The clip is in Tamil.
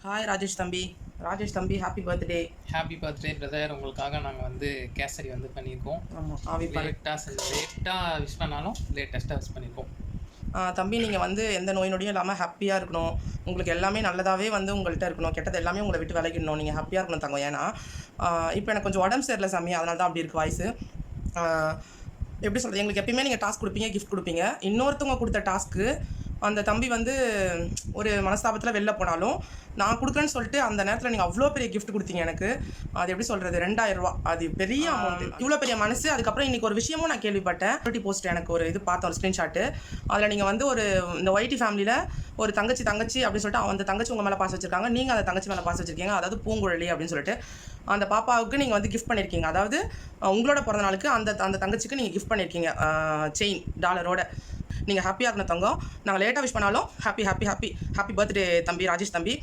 ஹாய் ராஜேஷ் தம்பி. ராஜேஷ் தம்பி, happy birthday. Happy birthday brother. உங்களுக்காக நாங்கள் வந்து கேசரி வந்து பண்ணியிருக்கோம். ஆமாம், ஆவி லேட்டாக விஷ் பண்ணாலும் லேட்டஸ்ட்டாக விஷ் பண்ணியிருக்கோம். தம்பி, நீங்கள் வந்து எந்த நோய் நொடியும் இல்லாமல் ஹாப்பியாக இருக்கணும். உங்களுக்கு எல்லாமே நல்லதாகவே வந்து உங்கள்கிட்ட இருக்கணும். கெட்டது எல்லாமே உங்களை விட்டு விலகிடணும். நீங்கள் ஹாப்பியாக இருக்கணும் தங்கம். ஏன்னா இப்போ எனக்கு கொஞ்சம் உடம்பு சரியில்லை சாமி, அதனால தான் அப்படி இருக்குது வாய்ஸு. எப்படி சொல்கிறது, எங்களுக்கு எப்பயுமே நீங்கள் டாஸ்க் கொடுப்பீங்க, கிஃப்ட் கொடுப்பீங்க. இன்னொருத்தவங்க கொடுத்த டாஸ்க்கு அந்த தம்பி வந்து ஒரு மனஸ்தாபத்தில் வெளில போனாலும் நான் கொடுக்குறேன்னு சொல்லிட்டு அந்த நேரத்தில் நீங்கள் அவ்வளோ பெரிய கிஃப்ட் கொடுத்தீங்க எனக்கு. அது எப்படி சொல்கிறது, 2000 ரூபா, அது பெரிய அமௌண்ட்டு. இவ்வளோ பெரிய மனசு. அதுக்கப்புறம் இன்றைக்கி ஒரு விஷயமும் நான் கேள்விப்பட்டேன். போஸ்ட் எனக்கு ஒரு இது பார்த்தேன், ஒரு ஸ்க்ரீன்ஷாட்டு. அதில் நீங்கள் வந்து ஒரு இந்த ஒய்டி ஃபேமிலியில் ஒரு தங்கச்சி அப்படின்னு சொல்லிட்டு அந்த தங்கச்சி உங்கள் மேலே பாசம் வச்சுருக்காங்க, நீங்கள் அந்த தங்கச்சி மேலே பாசம் வச்சுருக்கீங்க, அதாவது பூங்குழலி அப்படின்னு சொல்லிட்டு அந்த பாப்பாவுக்கு நீங்கள் வந்து கிஃப்ட் பண்ணியிருக்கீங்க. அதாவது உங்களோட பிறந்த நாளுக்கு அந்த தங்கச்சிக்கு நீங்கள் கிஃப்ட் பண்ணியிருக்கீங்க செயின் டாலரோட. நீங்கள் ஹாப்பியாக இருக்கணும் தங்கம். நாங்கள் லேட்டாக விஷ் பண்ணாலும் ஹாப்பி பர்த்டே தம்பி, ராஜேஷ் தம்பி.